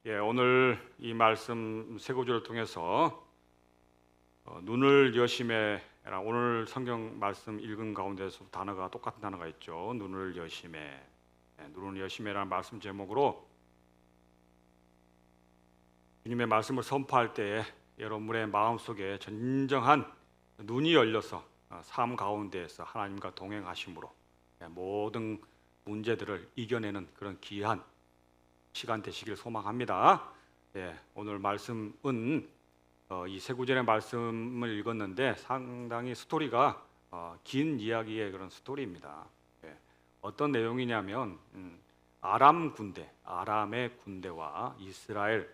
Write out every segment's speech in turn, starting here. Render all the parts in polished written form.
오늘 이 말씀 세 구절을 통해서 눈을 여심해라. 오늘 성경 말씀 읽은 가운데서 단어가 똑같은 단어가 있죠. 눈을 여심해. 눈을 여심해라는 말씀 제목으로 주님의 말씀을 선포할 때에 여러분의 마음속에 진정한 눈이 열려서 삶 가운데에서 하나님과 동행하심으로 모든 문제들을 이겨내는 그런 귀한 시간 되시길 소망합니다. 오늘 말씀은 이 세 구절의 말씀을 읽었는데 상당히 스토리가 긴 이야기의 그런 스토리입니다. 어떤 내용이냐면 아람 군대, 아람의 군대와 이스라엘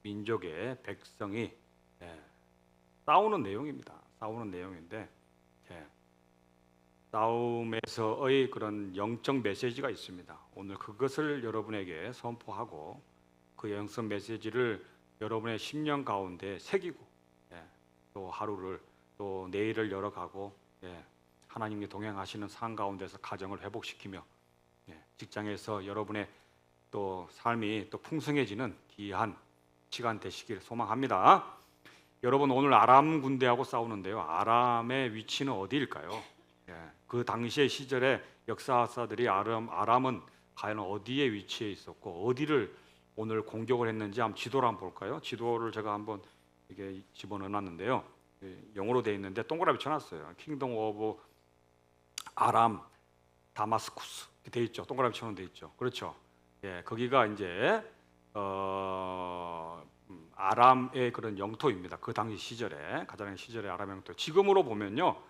민족의 백성이 싸우는 내용입니다. 싸우는 내용인데 싸움에서의 그런 영적 메시지가 있습니다. 오늘 그것을 여러분에게 선포하고 그 영적 메시지를 여러분의 심령 가운데 새기고 또 하루를 또 내일을 열어가고 하나님이 동행하시는 삶 가운데서 가정을 회복시키며 직장에서 여러분의 또 삶이 또 풍성해지는 귀한 시간 되시길 소망합니다. 여러분, 오늘 아람 군대하고 싸우는데요. 아람의 위치는 어디일까요? 그 당시의 시절의 역사사들이 아람은 과연 어디에 위치해 있었고 어디를 오늘 공격을 했는지 한번 지도를 한번 볼까요? 지도를 제가 한번 이게 집어넣어놨는데요. 영어로 되어 있는데 동그라미 쳐놨어요. 킹덤 오브 아람 다마스쿠스 되어 있죠. 동그라미 쳐놓은 데 있죠. 그렇죠. 거기가 이제 아람의 그런 영토입니다. 그 당시 시절에 가장 시절의 아람 영토. 지금으로 보면요.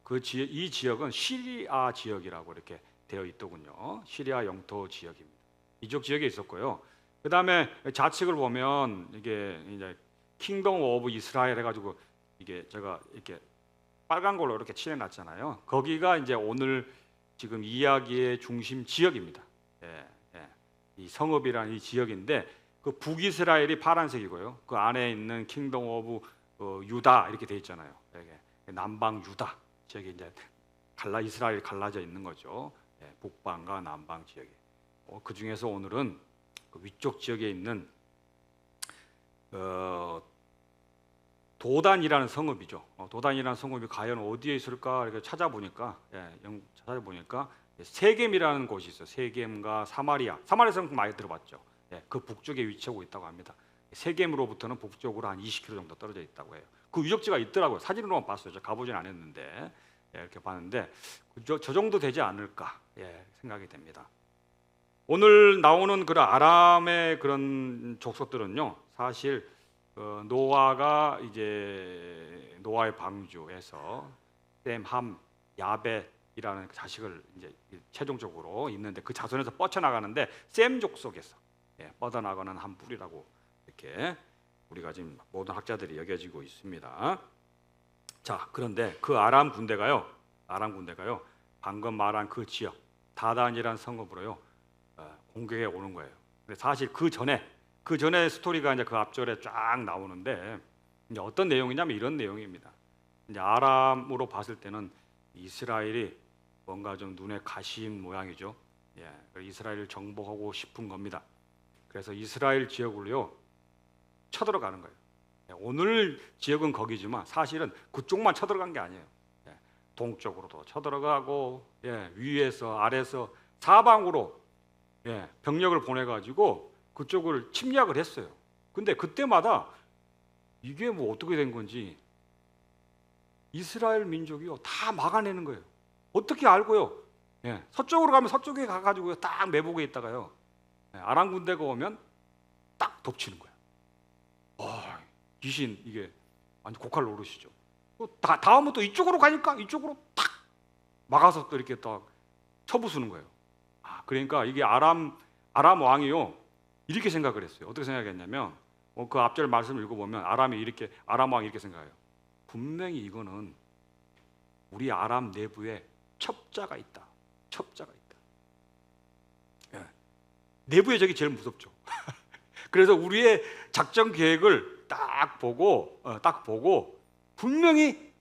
이 지역은 시리아 지역이라고 이렇게 되어 있더군요. 시리아 영토 지역입니다. 이쪽 지역에 있었고요. 그 다음에 좌측을 보면 이게 이제 킹덤 오브 이스라엘 해가지고 이게 제가 이렇게 빨간 걸로 이렇게 칠해놨잖아요. 거기가 이제 오늘 지금 이야기의 중심 지역입니다. 이 성읍이라는 이 지역인데 그 북이스라엘이 파란색이고요. 그 안에 있는 킹덤 오브 유다 이렇게 되어 있잖아요. 남방 유다 지역이 이제 이스라엘이 갈라져 있는 거죠. 북방과 남방 지역이. 그 중에서 오늘은 그 위쪽 지역에 있는 도단이라는 성읍이죠. 도단이라는 성읍이 과연 어디에 있을까 이렇게 찾아보니까 세겜이라는 곳이 있어요. 세겜과 사마리아 성읍 많이 들어봤죠. 그 북쪽에 위치하고 있다고 합니다. 세겜으로부터는 북쪽으로 한 20km 정도 떨어져 있다고 해요. 그 유적지가 있더라고요. 사진으로만 봤어요. 저 가보진 않았는데 이렇게 봤는데 저 정도 되지 않을까 생각이 됩니다. 오늘 나오는 그런 아람의 그런 족속들은요, 사실 노아가 이제 노아의 방주에서 셈, 함, 야벳이라는 자식을 이제 최종적으로 있는데 그 자손에서 뻗쳐나가는데 셈 족속에서 뻗어나가는 한 뿌리라고 이렇게 우리가 지금 모든 학자들이 여겨지고 있습니다. 자, 그런데 그 아람 군대가요 방금 말한 그 지역 다단이라는 성읍으로요 공격해 오는 거예요. 근데 사실 그 전에 스토리가 이제 그 앞절에 쫙 나오는데 이제 어떤 내용이냐면 이런 내용입니다. 이제 아람으로 봤을 때는 이스라엘이 뭔가 좀 눈에 가시인 모양이죠. 이스라엘을 정복하고 싶은 겁니다. 그래서 이스라엘 지역으로요 쳐들어가는 거예요. 오늘 지역은 거기지만 사실은 그쪽만 쳐들어간 게 아니에요. 동쪽으로도 쳐들어가고 위에서 아래에서 사방으로 병력을 보내가지고 그쪽을 침략을 했어요. 근데 그때마다 이게 뭐 어떻게 된 건지 이스라엘 민족이요 다 막아내는 거예요. 어떻게 알고요? 서쪽으로 가면 서쪽에 가가지고 딱 매복에 있다가요 아람 군대가 오면 딱 덮치는 거예요. 귀신 이게 완전 고칼 노릇이죠. 다음은 또 이쪽으로 가니까 이쪽으로 탁 막아서 또 이렇게 딱 쳐부수는 거예요. 그러니까 이게 아람 왕이요 이렇게 생각을 했어요. 어떻게 생각했냐면 그 앞절 말씀을 읽어보면 아람 왕이 이렇게 생각해요. 분명히 이거는 우리 아람 내부에 첩자가 있다. 내부의 적이 제일 무섭죠. 그래서 우리의 작전 계획을 딱 보고 분명히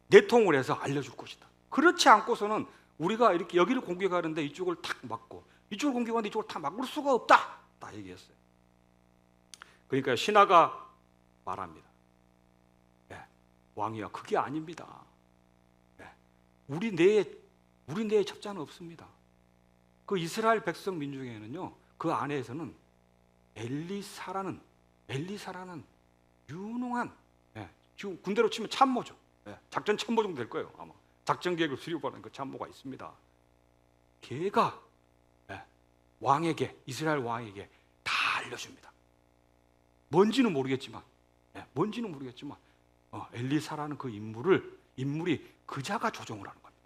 내통을 해서 알려줄 것이다. 그렇지 않고서는 우리가 이렇게 여기를 공격하는데 이쪽을 탁 막고 이쪽을 공격하는데 이쪽을 탁 막을 수가 없다. 딱 얘기했어요. 그러니까 신하가 말합니다. 왕이야, 그게 아닙니다. 우리 내에 첩자는 없습니다. 그 이스라엘 백성 민중에는요, 그 안에서는 엘리사라는 유능한, 지금 군대로 치면 참모죠. 작전 참모 정도 될 거예요. 아마 작전 계획을 수립하는 그 참모가 있습니다. 걔가 이스라엘 왕에게 다 알려줍니다. 뭔지는 모르겠지만 엘리사라는 그 인물이 그자가 조종을 하는 겁니다.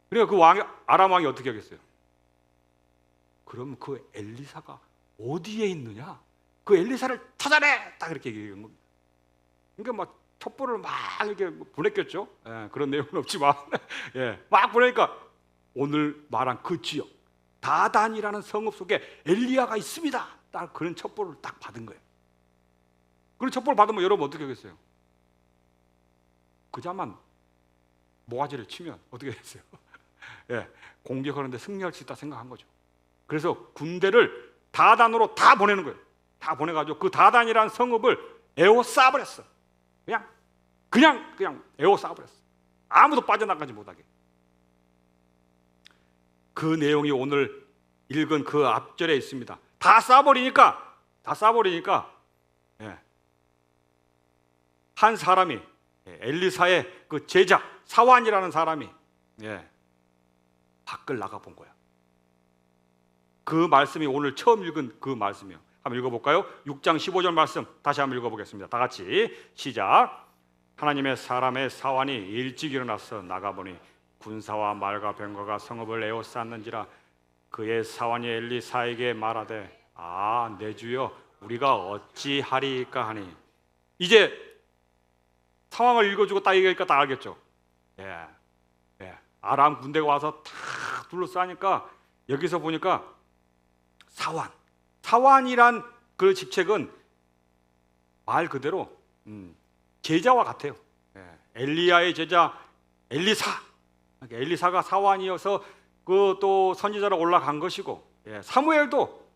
그러니까 그 아람 왕이 어떻게 하겠어요? 그럼 그 엘리사가 어디에 있느냐? 그 엘리사를 찾아내! 딱 이렇게 얘기한 겁니다. 그러니까 막 첩보를 막 이렇게 보냈겠죠. 그런 내용은 없지만 막 보내니까 오늘 말한 그 지역 다단이라는 성읍 속에 엘리야가 있습니다. 딱 그런 첩보를 딱 받은 거예요. 그런 첩보를 받으면 여러분 어떻게 하겠어요? 그자만 모가지를 치면 어떻게 되겠어요? 공격하는데 승리할 수 있다 생각한 거죠. 그래서 군대를 다단으로 다 보내는 거예요. 다 보내가지고 그 다단이라는 성읍을 에워싸버렸어. 그냥 에워싸버렸어. 아무도 빠져나가지 못하게. 그 내용이 오늘 읽은 그 앞절에 있습니다. 다 쏴버리니까 한 사람이, 엘리사의 그 제자 사완이라는 사람이 밖을 나가 본 거야. 그 말씀이 오늘 처음 읽은 그 말씀이에요. 한번 읽어볼까요? 6장 15절 말씀 다시 한번 읽어보겠습니다. 다 같이 시작. 하나님의 사람의 사완이 일찍 일어나서 나가보니 군사와 말과 병거가 성읍을 에워쌌는지라. 그의 사완이 엘리사에게 말하되 내 주여 우리가 어찌하리까 하니. 이제 상황을 읽어주고 딱 얘기하니까 다 알겠죠. 아람 군대가 와서 다 둘러싸니까 여기서 보니까 사완이란 그 직책은 말 그대로 제자와 같아요. 엘리야의 제자 엘리사가 사완이어서 그 또 선지자로 올라간 것이고, 사무엘도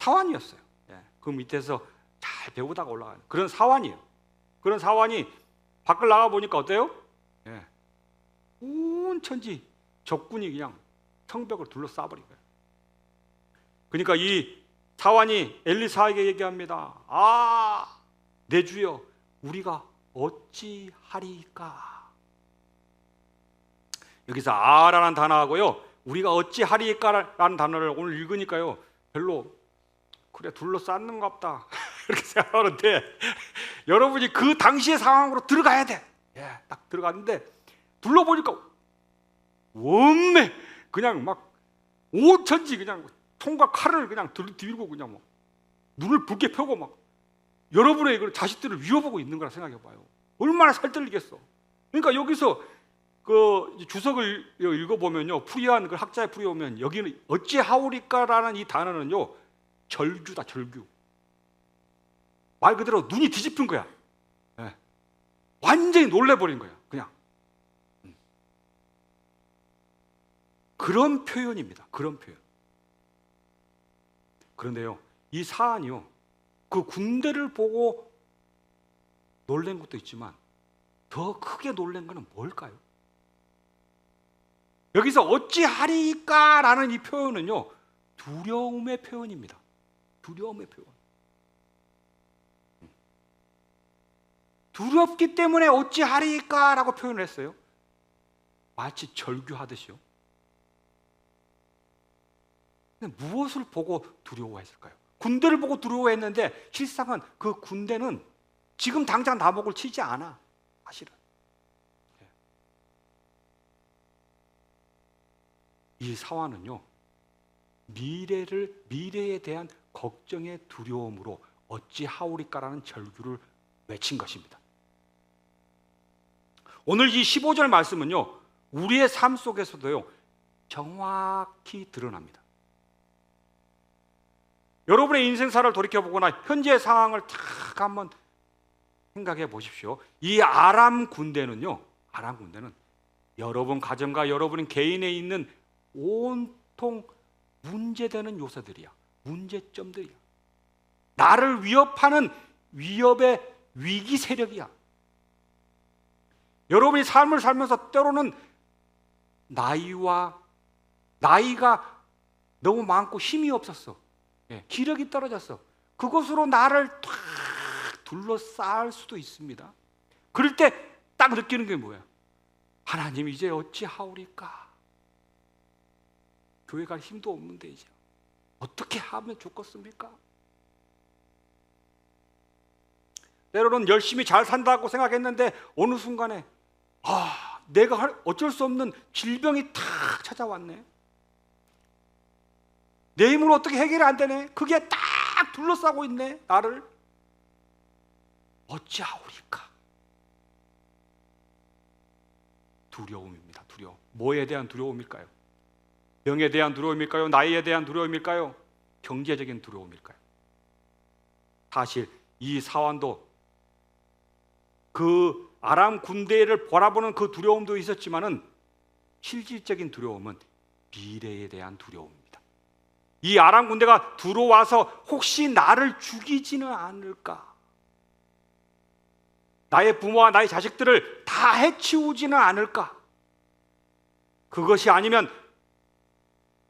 사완이었어요. 그 밑에서 잘 배우다가 올라가는 그런 사완이에요. 그런 사완이 밖을 나가 보니까 어때요? 온 천지 적군이 그냥 성벽을 둘러싸버린 거예요. 그러니까 이 사완이 엘리사에게 얘기합니다. 내 주여 우리가 어찌하리까. 여기서 라는 단어하고요, 우리가 어찌하리까라는 단어를 오늘 읽으니까요 별로 그래 둘러쌌는갑다 이렇게 생각하는데, 여러분이 그 당시의 상황으로 들어가야 돼. 딱 들어갔는데 둘러보니까 원매 그냥 막 오천지 그냥 총과 칼을 그냥 들고 그냥 막 눈을 붉게 펴고 막 여러분의 그 자식들을 위협하고 있는 거라 생각해봐요. 얼마나 살떨리겠어. 그러니까 여기서 그 주석을 읽어보면요, 풀이한 그 학자의 풀이 오면 여기는 어찌하오리까라는 이 단어는요 절규다, 절규. 말 그대로 눈이 뒤집힌 거야. 완전히 놀래버린 거야, 그냥. 그런 표현입니다. 그런 표현. 그런데요, 이 사안이요, 그 군대를 보고 놀란 것도 있지만 더 크게 놀란 것은 뭘까요? 여기서 어찌하리까라는 이 표현은요, 두려움의 표현입니다. 두려움의 표현. 두렵기 때문에 어찌하리까라고 표현을 했어요. 마치 절규하듯이요. 무엇을 보고 두려워했을까요? 군대를 보고 두려워했는데 실상은 그 군대는 지금 당장 나목을 치지 않아, 사실은. 이 사화는요, 미래에 대한 걱정의 두려움으로 어찌하오리까라는 절규를 외친 것입니다. 오늘 이 15절 말씀은요, 우리의 삶 속에서도요 정확히 드러납니다. 여러분의 인생사를 돌이켜보거나 현재의 상황을 딱 한번 생각해 보십시오. 이 아람 군대는 여러분 가정과 여러분 개인에 있는 온통 문제되는 요소들이야. 문제점들이야. 나를 위협하는 위협의 위기 세력이야. 여러분이 삶을 살면서 때로는 나이가 너무 많고 힘이 없었어. 기력이 떨어졌어. 그것으로 나를 탁 둘러싸을 수도 있습니다. 그럴 때 딱 느끼는 게 뭐야? 하나님 이제 어찌하오리까? 교회 갈 힘도 없는데 이제 어떻게 하면 좋겠습니까? 때로는 열심히 잘 산다고 생각했는데 어느 순간에 내가 어쩔 수 없는 질병이 탁 찾아왔네. 내 힘으로 어떻게 해결이 안 되네. 그게 딱 둘러싸고 있네, 나를. 어찌하오리까? 두려움입니다. 두려움. 뭐에 대한 두려움일까요? 병에 대한 두려움일까요? 나이에 대한 두려움일까요? 경제적인 두려움일까요? 사실 이 사환도 그 아람 군대를 바라보는 그 두려움도 있었지만은 실질적인 두려움은 미래에 대한 두려움입니다. 이 아람 군대가 들어와서 혹시 나를 죽이지는 않을까? 나의 부모와 나의 자식들을 다 해치우지는 않을까? 그것이 아니면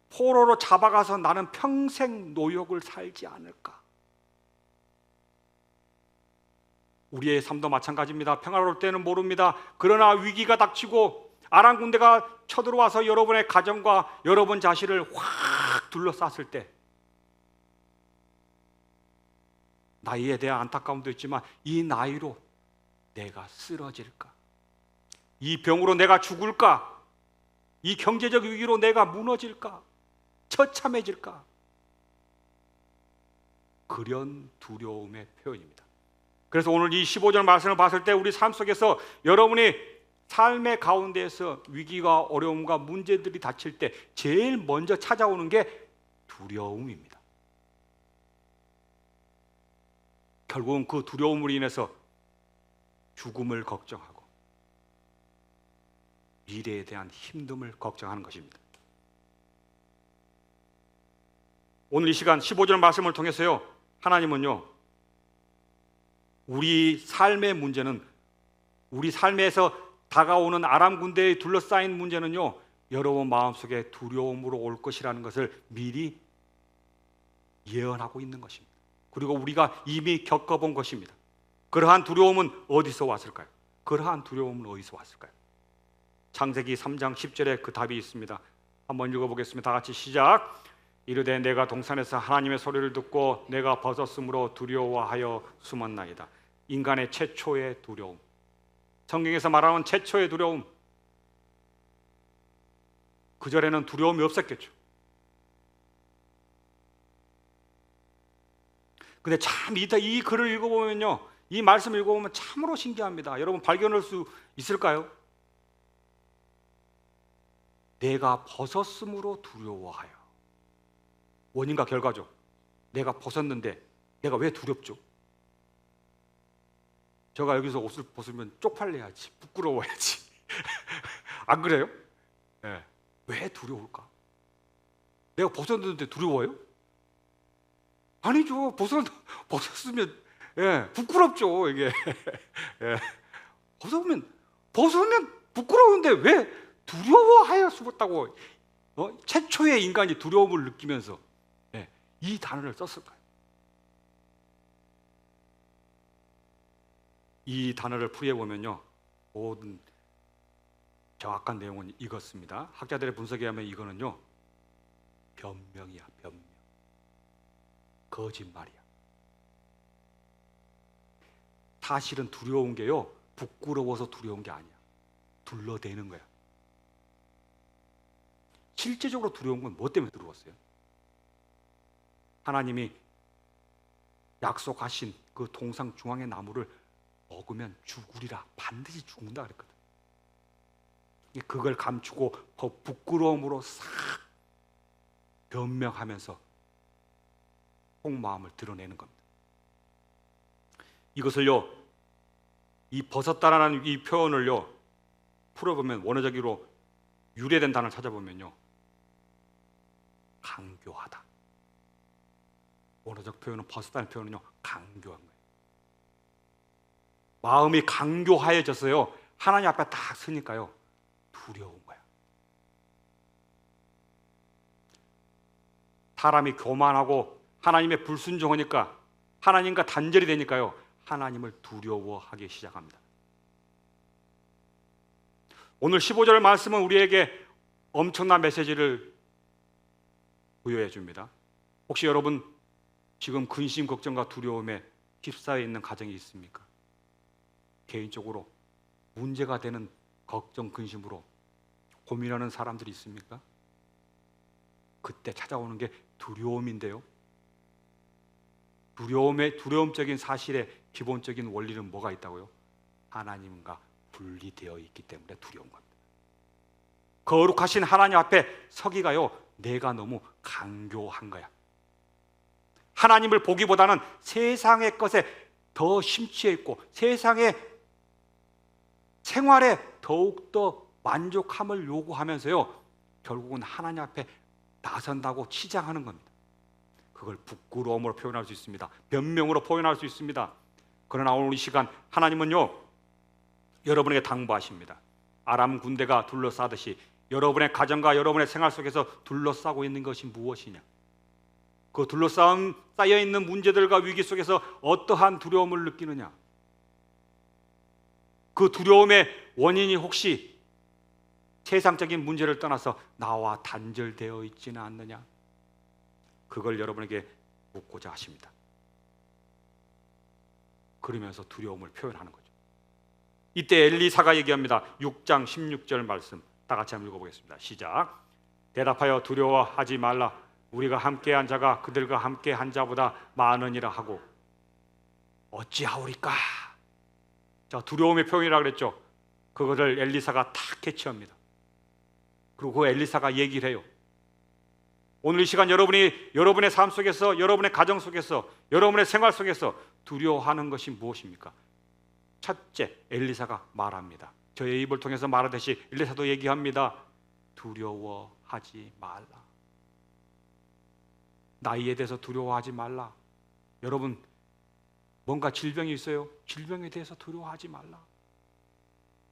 포로로 잡아가서 나는 평생 노역을 살지 않을까? 우리의 삶도 마찬가지입니다. 평화로울 때는 모릅니다. 그러나 위기가 닥치고 아람 군대가 쳐들어와서 여러분의 가정과 여러분 자신을 확 둘러쌌을 때 나이에 대한 안타까움도 있지만 이 나이로 내가 쓰러질까? 이 병으로 내가 죽을까? 이 경제적 위기로 내가 무너질까? 처참해질까? 그런 두려움의 표현입니다. 그래서 오늘 이 15절 말씀을 봤을 때 우리 삶 속에서 여러분이 삶의 가운데에서 위기와 어려움과 문제들이 닥칠 때 제일 먼저 찾아오는 게 두려움입니다. 결국은 그 두려움으로 인해서 죽음을 걱정하고 미래에 대한 힘듦을 걱정하는 것입니다. 오늘 이 시간 15절 말씀을 통해서요, 하나님은요, 우리 삶의 문제는, 우리 삶에서 다가오는 아람 군대에 둘러싸인 문제는요, 여러분 마음속에 두려움으로 올 것이라는 것을 미리 예언하고 있는 것입니다. 그리고 우리가 이미 겪어본 것입니다. 그러한 두려움은 어디서 왔을까요? 그러한 두려움은 어디서 왔을까요? 창세기 3장 10절에 그 답이 있습니다. 한번 읽어보겠습니다. 다 같이 시작. 이르되 내가 동산에서 하나님의 소리를 듣고 내가 벗었으므로 두려워하여 숨었나이다. 인간의 최초의 두려움, 성경에서 말하는 최초의 두려움, 그전에는 두려움이 없었겠죠. 근데 참 이 글을 읽어보면요, 이 말씀을 읽어보면 참으로 신기합니다. 여러분 발견할 수 있을까요? 내가 벗었으므로 두려워하여. 원인과 결과죠. 내가 벗었는데 내가 왜 두렵죠? 제가 여기서 옷을 벗으면 쪽팔려야지, 부끄러워야지. 안 그래요? 네. 왜 두려울까? 내가 벗었는데 두려워요? 아니죠. 벗었으면 부끄럽죠, 이게. 벗으면 부끄러운데 왜 두려워하여 숨었다고 최초의 인간이 두려움을 느끼면서 이 단어를 썼을까요? 이 단어를 풀이해보면요, 모든 정확한 내용은 이것입니다. 학자들의 분석에 의하면 이거는요, 변명이야, 변명. 거짓말이야. 사실은 두려운 게요, 부끄러워서 두려운 게 아니야. 둘러대는 거야. 실제적으로 두려운 건 뭐 때문에 두려웠어요? 하나님이 약속하신 그 동상 중앙의 나무를 먹으면 죽으리라, 반드시 죽는다 그랬거든. 그걸 감추고 부끄러움으로 싹 변명하면서 속마음을 드러내는 겁니다. 이것을요, 이 벗었다라는 이 표현을요 풀어보면, 원어적으로 유래된 단어를 찾아보면요, 강교하다, 원어적 표현은 벗었다는 표현은요, 강교한 거예요. 마음이 강교하여졌어요. 하나님 앞에 딱 서니까요, 두려운 거야. 사람이 교만하고 하나님의 불순종하니까, 하나님과 단절이 되니까요, 하나님을 두려워하기 시작합니다. 오늘 15절 말씀은 우리에게 엄청난 메시지를 부여해 줍니다. 혹시 여러분 지금 근심, 걱정과 두려움에 휩싸여 있는 가정이 있습니까? 개인적으로 문제가 되는 걱정, 근심으로 고민하는 사람들이 있습니까? 그때 찾아오는 게 두려움인데요. 두려움적인 사실의 기본적인 원리는 뭐가 있다고요? 하나님과 분리되어 있기 때문에 두려운 겁니다. 거룩하신 하나님 앞에 서기가요, 내가 너무 강교한 거야. 하나님을 보기보다는 세상의 것에 더 심취해 있고 세상의 생활에 더욱더 만족함을 요구하면서요, 결국은 하나님 앞에 나선다고 치장하는 겁니다. 그걸 부끄러움으로 표현할 수 있습니다. 변명으로 표현할 수 있습니다. 그러나 오늘 이 시간 하나님은요, 여러분에게 당부하십니다. 아람 군대가 둘러싸듯이 여러분의 가정과 여러분의 생활 속에서 둘러싸고 있는 것이 무엇이냐? 그 쌓여 있는 문제들과 위기 속에서 어떠한 두려움을 느끼느냐? 그 두려움의 원인이 혹시 세상적인 문제를 떠나서 나와 단절되어 있지는 않느냐? 그걸 여러분에게 묻고자 하십니다. 그러면서 두려움을 표현하는 거죠. 이때 엘리사가 얘기합니다. 6장 16절 말씀 다 같이 한번 읽어보겠습니다. 시작. 대답하여 두려워하지 말라. 우리가 함께한 자가 그들과 함께한 자보다 많으니라 하고 어찌하오리까? 자, 두려움의 표현이라고 그랬죠. 그것을 엘리사가 탁 캐치합니다. 그리고 그 엘리사가 얘기를 해요. 오늘 이 시간 여러분이 여러분의 삶 속에서, 여러분의 가정 속에서, 여러분의 생활 속에서 두려워하는 것이 무엇입니까? 첫째, 엘리사가 말합니다. 저의 입을 통해서 말하듯이 엘리사도 얘기합니다. 두려워하지 말라. 나이에 대해서 두려워하지 말라. 여러분 뭔가 질병이 있어요? 질병에 대해서 두려워하지 말라.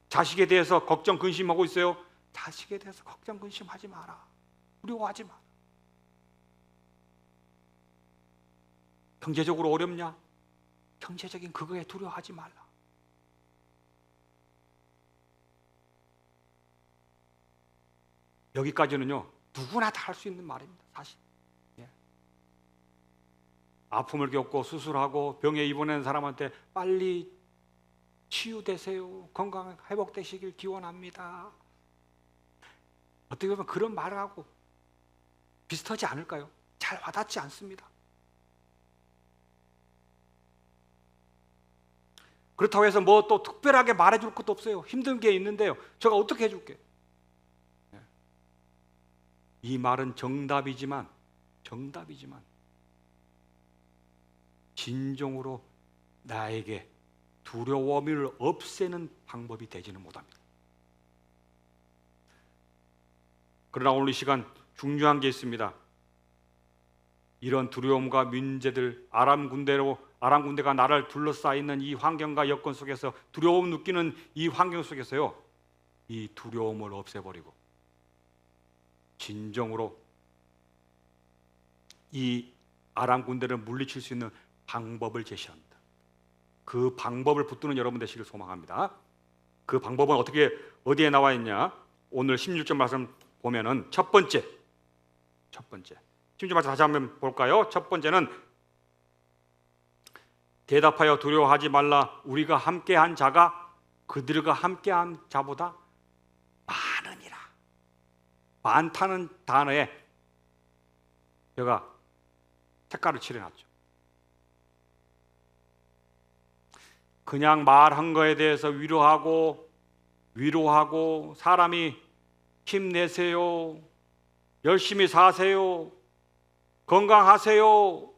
자식에 대해서 걱정, 근심하고 있어요? 자식에 대해서 걱정, 근심하지 마라. 두려워하지 마라. 경제적으로 어렵냐? 경제적인 그거에 두려워하지 말라. 여기까지는요, 누구나 다 할 수 있는 말입니다. 사실. 예. 아픔을 겪고 수술하고 병에 입원한 사람한테 빨리 치유되세요, 건강 회복되시길 기원합니다. 어떻게 보면 그런 말을 하고 비슷하지 않을까요? 잘 와닿지 않습니다. 그렇다고 해서 뭐 또 특별하게 말해줄 것도 없어요. 힘든 게 있는데요, 제가 어떻게 해줄게? 이 말은 정답이지만 진정으로 나에게 두려움을 없애는 방법이 되지는 못합니다. 그러나 오늘 이 시간 중요한 게 있습니다. 이런 두려움과 문제들, 아람 군대가 나를 둘러싸여 있는 이 환경과 여건 속에서, 두려움 느끼는 이 환경 속에서요, 이 두려움을 없애버리고 진정으로 이 아람 군대를 물리칠 수 있는 방법을 제시합니다. 그 방법을 붙드는 여러분 되시길 소망합니다. 그 방법은 어디에 나와 있냐? 오늘 16절 말씀 보면은 첫 번째 16절 말씀 다시 한번 볼까요? 첫 번째는 대답하여 두려워하지 말라. 우리가 함께한 자가 그들과 함께한 자보다 많으니라. 많다는 단어에 제가 색깔을 칠해놨죠. 그냥 말한 거에 대해서 위로하고 사람이 힘내세요, 열심히 사세요, 건강하세요,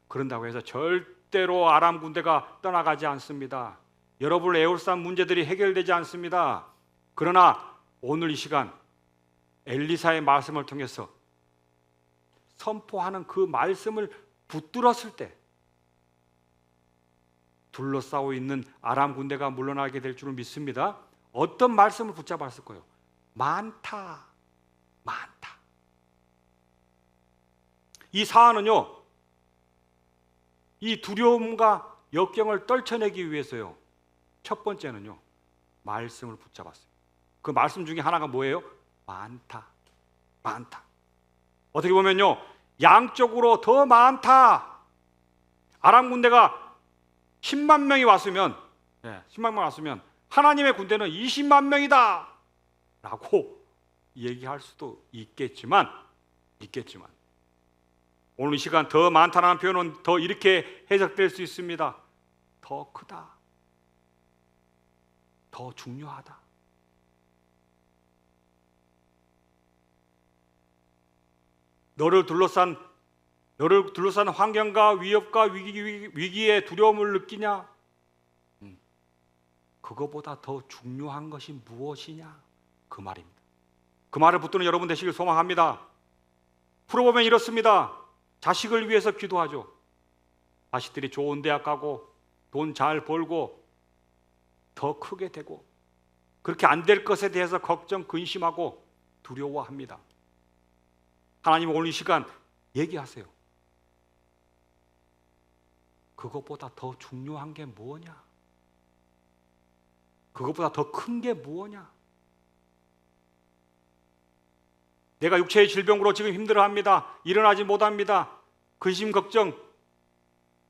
그런다고 해서 절대로 아람 군대가 떠나가지 않습니다. 여러분을 에워싼 문제들이 해결되지 않습니다. 그러나 오늘 이 시간 엘리사의 말씀을 통해서 선포하는 그 말씀을 붙들었을 때 둘러싸고 있는 아람 군대가 물러나게 될 줄을 믿습니다. 어떤 말씀을 붙잡았을 거예요? 많다, 많다. 이 사안은요, 이 두려움과 역경을 떨쳐내기 위해서요, 첫 번째는요, 말씀을 붙잡았어요. 그 말씀 중에 하나가 뭐예요? 많다, 많다. 어떻게 보면요, 양쪽으로 더 많다. 아람 군대가 10만 명이 왔으면, 10만 명 왔으면 하나님의 군대는 20만 명이다 라고 얘기할 수도 있겠지만 오늘 이 시간 더 많다는 표현은 더 이렇게 해석될 수 있습니다. 더 크다, 더 중요하다. 너를 둘러싼 환경과 위협과 위기의 두려움을 느끼냐? 그거보다 더 중요한 것이 무엇이냐? 그 말입니다. 그 말을 붙드는 여러분 되시길 소망합니다. 풀어보면 이렇습니다. 자식을 위해서 기도하죠. 자식들이 좋은 대학 가고 돈 잘 벌고 더 크게 되고, 그렇게 안 될 것에 대해서 걱정, 근심하고 두려워합니다. 하나님 오늘 이 시간 얘기하세요. 그것보다 더 중요한 게 뭐냐? 그것보다 더 큰 게 뭐냐? 내가 육체의 질병으로 지금 힘들어합니다. 일어나지 못합니다. 근심, 걱정,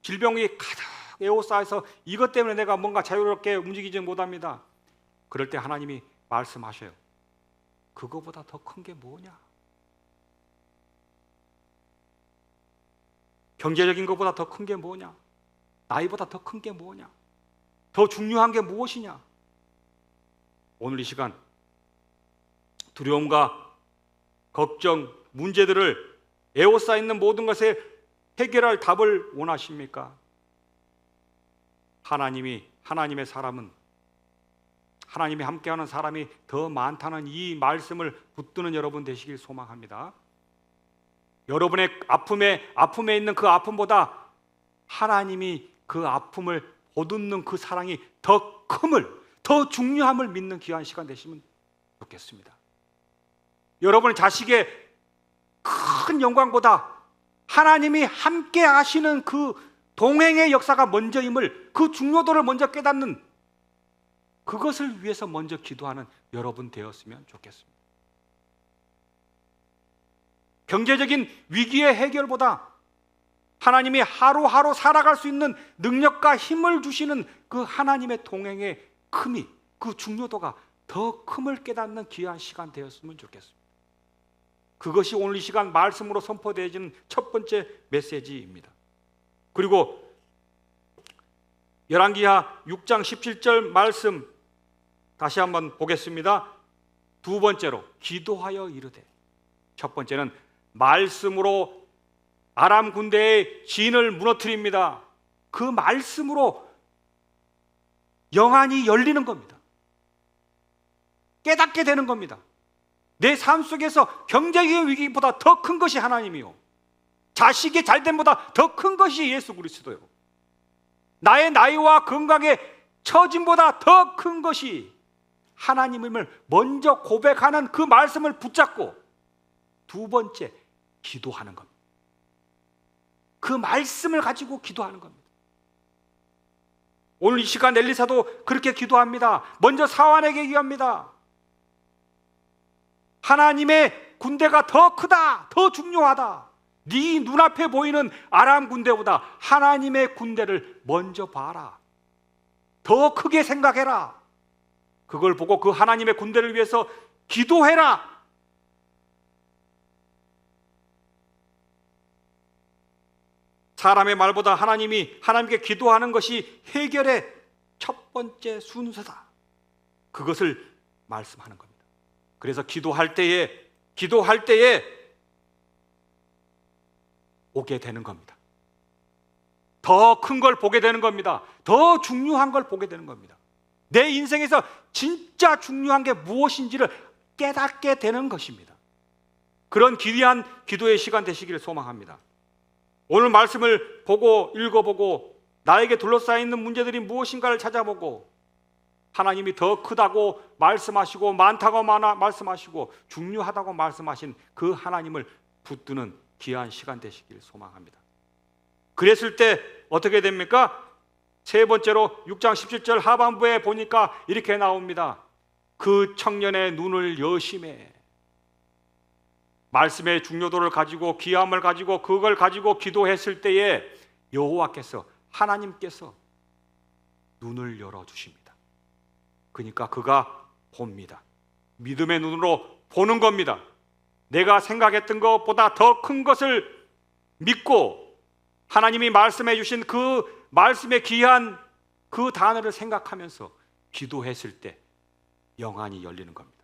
질병이 가득 에워싸여서 이것 때문에 내가 뭔가 자유롭게 움직이지 못합니다. 그럴 때 하나님이 말씀하셔요. 그거보다 더 큰 게 뭐냐? 경제적인 것보다 더 큰 게 뭐냐? 나이보다 더 큰 게 뭐냐? 더 중요한 게 무엇이냐? 오늘 이 시간 두려움과 걱정, 문제들을 에워싸 있는 모든 것에 해결할 답을 원하십니까? 하나님의 사람은, 하나님이 함께하는 사람이 더 많다는 이 말씀을 붙드는 여러분 되시길 소망합니다. 여러분의 아픔에 있는 그 아픔보다 하나님이 그 아픔을 보듬는 그 사랑이 더 큼을, 더 중요함을 믿는 귀한 시간 되시면 좋겠습니다. 여러분의 자식의 큰 영광보다 하나님이 함께 하시는 그 동행의 역사가 먼저임을, 그 중요도를 먼저 깨닫는, 그것을 위해서 먼저 기도하는 여러분 되었으면 좋겠습니다. 경제적인 위기의 해결보다 하나님이 하루하루 살아갈 수 있는 능력과 힘을 주시는 그 하나님의 동행의 큼이, 그 중요도가 더 큼을 깨닫는 귀한 시간 되었으면 좋겠습니다. 그것이 오늘 이 시간 말씀으로 선포되어지는 첫 번째 메시지입니다. 그리고 열왕기하 6장 17절 말씀 다시 한번 보겠습니다. 두 번째로 기도하여 이르되, 첫 번째는 말씀으로 아람 군대의 진을 무너뜨립니다. 그 말씀으로 영안이 열리는 겁니다. 깨닫게 되는 겁니다. 내 삶 속에서 경제적인 위기보다 더 큰 것이 하나님이요, 자식이 잘됨보다 더 큰 것이 예수 그리스도요, 나의 나이와 건강의 처짐보다 더 큰 것이 하나님임을 먼저 고백하는 그 말씀을 붙잡고 두 번째 기도하는 겁니다. 그 말씀을 가지고 기도하는 겁니다. 오늘 이 시간 엘리사도 그렇게 기도합니다. 먼저 사환에게 얘기합니다. 하나님의 군대가 더 크다, 더 중요하다. 네 눈앞에 보이는 아람 군대보다 하나님의 군대를 먼저 봐라. 더 크게 생각해라. 그걸 보고 그 하나님의 군대를 위해서 기도해라. 사람의 말보다 하나님께 기도하는 것이 해결의 첫 번째 순서다. 그것을 말씀하는 겁니다. 그래서 기도할 때에 오게 되는 겁니다. 더 큰 걸 보게 되는 겁니다. 더 중요한 걸 보게 되는 겁니다. 내 인생에서 진짜 중요한 게 무엇인지를 깨닫게 되는 것입니다. 그런 귀한 기도의 시간 되시기를 소망합니다. 오늘 말씀을 보고 읽어보고 나에게 둘러싸여 있는 문제들이 무엇인가를 찾아보고 하나님이 더 크다고 말씀하시고 많다고 말씀하시고 중요하다고 말씀하신 그 하나님을 붙드는 귀한 시간 되시기를 소망합니다. 그랬을 때 어떻게 됩니까? 세 번째로 6장 17절 하반부에 보니까 이렇게 나옵니다. 그 청년의 눈을 여심해. 말씀의 중요도를 가지고 귀함을 가지고 그걸 가지고 기도했을 때에 여호와께서 하나님께서 눈을 열어주십니다. 그러니까 그가 봅니다. 믿음의 눈으로 보는 겁니다. 내가 생각했던 것보다 더 큰 것을 믿고 하나님이 말씀해 주신 그 말씀의 귀한 그 단어를 생각하면서 기도했을 때 영안이 열리는 겁니다.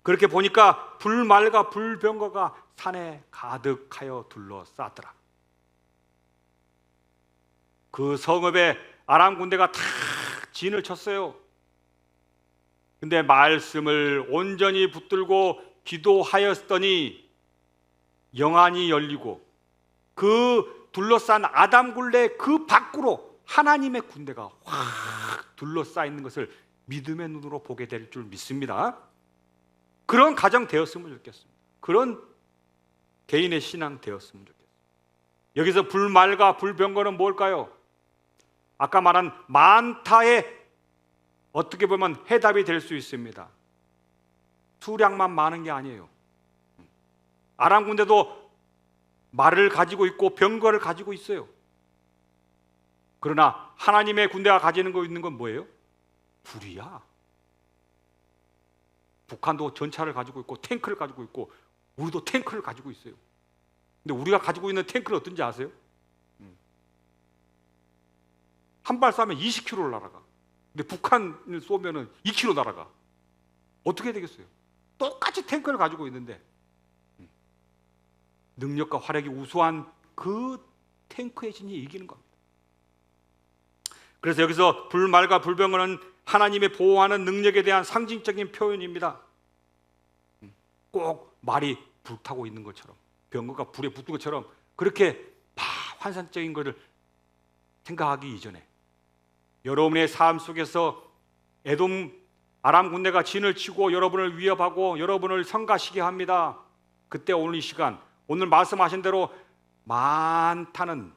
그렇게 보니까 불말과 불병거가 산에 가득하여 둘러싸더라. 그 성읍에 아람 군대가 다 진을 쳤어요. 근데 말씀을 온전히 붙들고 기도하였더니 영안이 열리고 그 둘러싼 아담 굴레 그 밖으로 하나님의 군대가 확 둘러싸 있는 것을 믿음의 눈으로 보게 될 줄 믿습니다. 그런 가정 되었으면 좋겠습니다. 그런 개인의 신앙 되었으면 좋겠습니다. 여기서 불말과 불병거는 뭘까요? 아까 말한 많다의 어떻게 보면 해답이 될 수 있습니다. 수량만 많은 게 아니에요. 아람 군대도 말을 가지고 있고 병거를 가지고 있어요. 그러나 하나님의 군대가 가지는 거 있는 건 뭐예요? 불이야. 북한도 전차를 가지고 있고 탱크를 가지고 있고 우리도 탱크를 가지고 있어요. 근데 우리가 가지고 있는 탱크는 어떤지 아세요? 한 발 쏘면 20km를 날아가. 근데 북한을 쏘면 2km 날아가. 어떻게 되겠어요? 똑같이 탱크를 가지고 있는데 능력과 화력이 우수한 그 탱크의 진이 이기는 겁니다. 그래서 여기서 불말과 불병거는 하나님의 보호하는 능력에 대한 상징적인 표현입니다. 꼭 말이 불타고 있는 것처럼 병거가 불에 붙은 것처럼 그렇게 환상적인 것을 생각하기 이전에 여러분의 삶 속에서 에돔 아람 군대가 진을 치고 여러분을 위협하고 여러분을 성가시게 합니다. 그때 오늘 이 시간 오늘 말씀하신 대로 많다는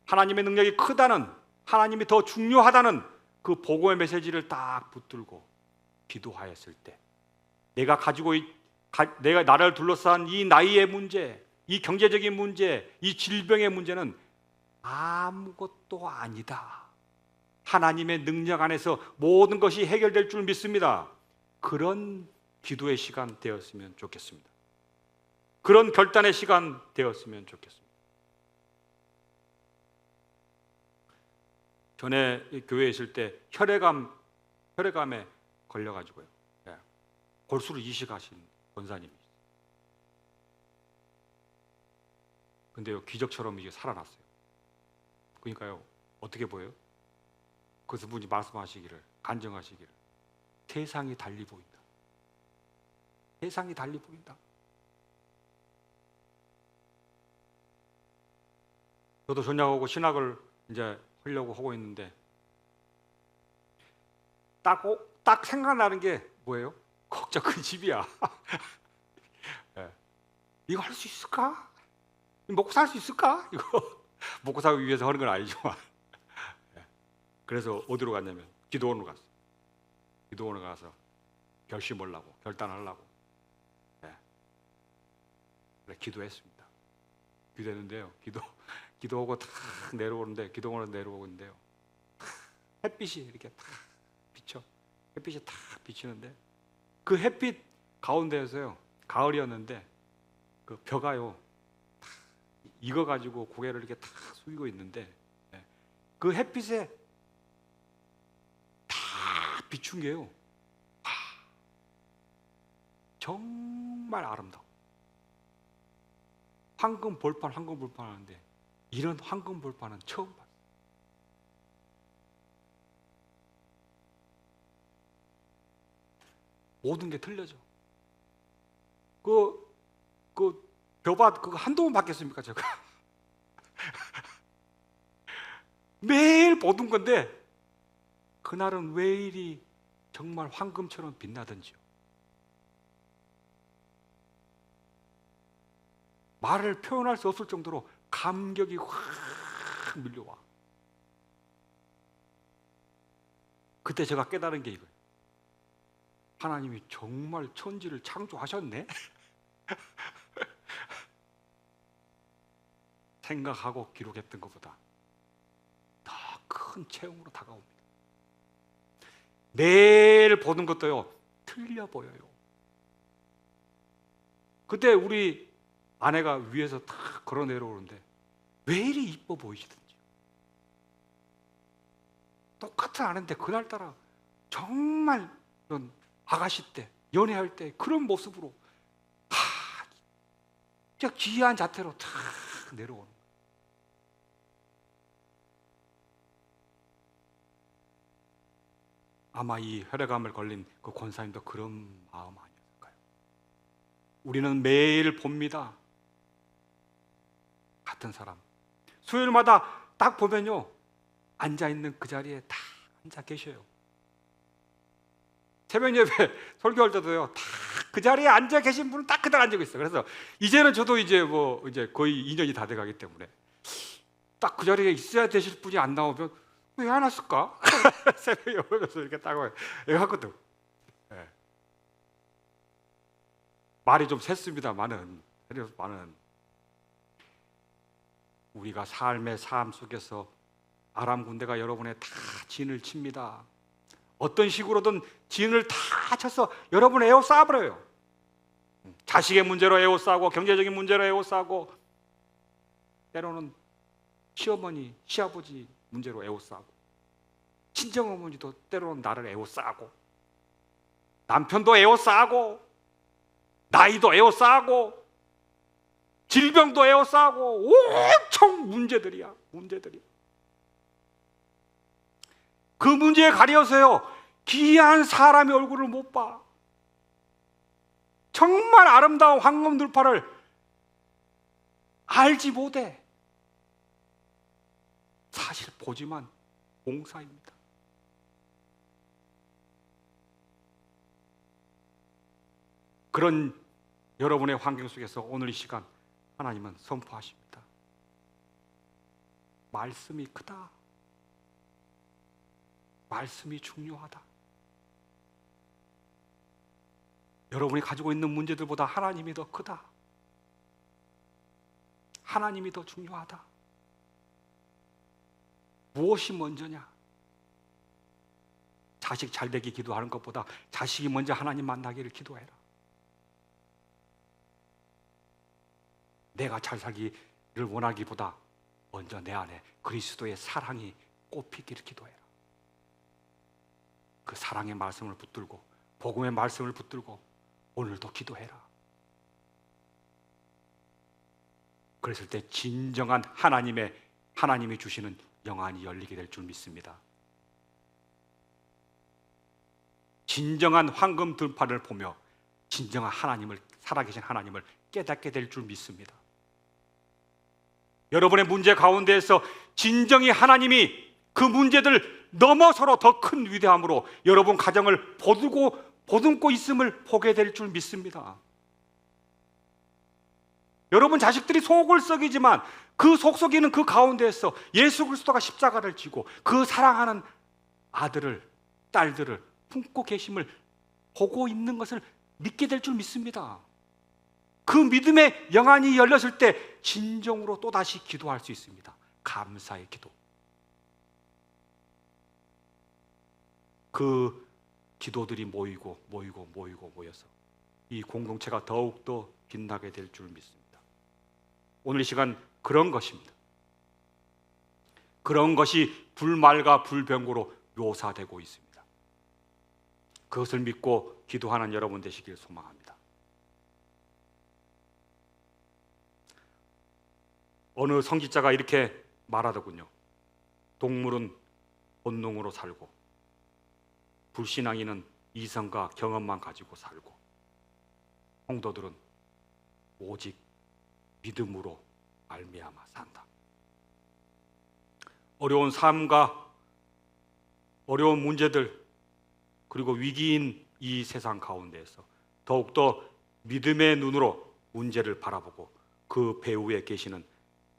하나님의 능력이 크다는 하나님이 더 중요하다는 그 복음의 메시지를 딱 붙들고 기도하였을 때 내가 나를 둘러싼 이 나이의 문제, 이 경제적인 문제, 이 질병의 문제는 아무것도 아니다. 하나님의 능력 안에서 모든 것이 해결될 줄 믿습니다. 그런 기도의 시간 되었으면 좋겠습니다. 그런 결단의 시간 되었으면 좋겠습니다. 전에 교회에 있을 때 혈액암에 걸려가지고요. 골수를 이식하신 권사님이 있어요. 근데요 기적처럼 이게 살아났어요. 그러니까요 어떻게 보여요? 그래서 분이 말씀하시기를 간증하시기를 세상이 달리 보인다. 세상이 달리 보인다. 저도 전향하고 신학을 이제 하려고 하고 있는데 딱 생각나는 게 뭐예요? 걱정 큰 집이야. 네. 이거 할 수 있을까? 먹고 살 수 있을까? 이거 먹고 살기 위해서 하는 건 아니지만. 네. 그래서 어디로 갔냐면 기도원으로 갔어요. 기도원으로 가서 결심을 하고 결단하려고. 네. 그래, 기도했습니다. 기도했는데요. 기도하고 탁 내려오는데 기도원으로 내려오고 있는데요. 햇빛이 이렇게 탁 비쳐. 햇빛이 탁 비치는데 그 햇빛 가운데에서요. 가을이었는데 그 벼가요. 탁 익어 가지고 고개를 이렇게 탁 숙이고 있는데 그 햇빛에 다 비춘 게요. 정말 아름다워. 황금 볼판 하는데 이런 황금 볼판은 처음 봤어요. 모든 게 틀려져. 그 벼밭 그거 한두 번 받겠습니까 제가? 매일 보던 건데 그날은 왜 이리 정말 황금처럼 빛나던지요. 말을 표현할 수 없을 정도로 감격이 확 밀려와. 그때 제가 깨달은 게 이거예요. 하나님이 정말 천지를 창조하셨네? 생각하고 기록했던 것보다 더 큰 체험으로 다가옵니다. 매일 보는 것도요 틀려 보여요. 그때 우리 아내가 위에서 탁 걸어 내려오는데 왜 이리 이뻐 보이시든지, 똑같은 아내인데 그날따라 정말 그런 아가씨 때 연애할 때 그런 모습으로 진짜 귀한 자태로 탁 내려오는 거예요. 아마 이 혈액암을 걸린 그 권사님도 그런 마음 아니었을까요? 우리는 매일 봅니다. 같은 사람 수요일마다 딱 보면요 앉아있는 그 자리에 다 앉아 계셔요. 새벽 예배 설교할 때도요 다 그 자리에 앉아 계신 분은 딱 그대로 앉아 있어요. 그래서 이제는 저도 이제 거의 2년이 다 돼가기 때문에 딱 그 자리에 있어야 되실 분이 안 나오면 왜 안 왔을까? 새벽에 오면서 이렇게 딱 하거든. 네. 말이 좀 샜습니다만은 우리가 삶의 삶 속에서 아람 군대가 여러분의 다 진을 칩니다. 어떤 식으로든 진을 다 쳐서 여러분을 에워싸버려요. 자식의 문제로 에워싸고 경제적인 문제로 에워싸고 때로는 시어머니, 시아버지 문제로 에워싸고 친정어머니도 때로는 나를 에워싸고 남편도 에워싸고 나이도 에워싸고 질병도 에워싸고 엄청 문제들이야. 그 문제에 가려서요 귀한 사람의 얼굴을 못 봐. 정말 아름다운 황금들파를 알지 못해. 사실 보지만 공사입니다. 그런 여러분의 환경 속에서 오늘 이 시간 하나님은 선포하십니다. 말씀이 크다. 말씀이 중요하다. 여러분이 가지고 있는 문제들보다 하나님이 더 크다. 하나님이 더 중요하다. 무엇이 먼저냐? 자식 잘 되기 기도하는 것보다 자식이 먼저 하나님 만나기를 기도해라. 내가 잘 살기를 원하기보다 먼저 내 안에 그리스도의 사랑이 꽃피기를 기도해라. 그 사랑의 말씀을 붙들고 복음의 말씀을 붙들고 오늘도 기도해라. 그랬을 때 진정한 하나님이 주시는 영안이 열리게 될 줄 믿습니다. 진정한 황금 들판을 보며 진정한 하나님을, 살아계신 하나님을 깨닫게 될 줄 믿습니다. 여러분의 문제 가운데에서 진정히 하나님이 그 문제들 넘어서로 더 큰 위대함으로 여러분 가정을 보듬고 있음을 보게 될 줄 믿습니다. 여러분 자식들이 속을 썩이지만 그 속썩이는 그 가운데에서 예수 그리스도가 십자가를 지고 그 사랑하는 아들을, 딸들을 품고 계심을 보고 있는 것을 믿게 될 줄 믿습니다. 그 믿음의 영안이 열렸을 때 진정으로 또다시 기도할 수 있습니다. 감사의 기도. 그 기도들이 모여서 이 공동체가 더욱더 빛나게 될 줄 믿습니다. 오늘 이 시간 그런 것입니다. 그런 것이 불말과 불병고로 묘사되고 있습니다. 그것을 믿고 기도하는 여러분 되시길 소망합니다. 어느 성직자가 이렇게 말하더군요. 동물은 본능으로 살고 불신앙인은 이성과 경험만 가지고 살고 성도들은 오직 믿음으로 말미암아 산다. 어려운 삶과 어려운 문제들 그리고 위기인 이 세상 가운데에서 더욱더 믿음의 눈으로 문제를 바라보고 그 배후에 계시는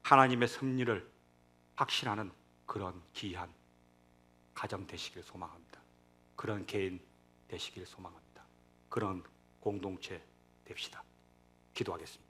하나님의 섭리를 확신하는 그런 귀한 가정 되시길 소망합니다. 그런 개인 되시길 소망합니다. 그런 공동체 됩시다. 기도하겠습니다.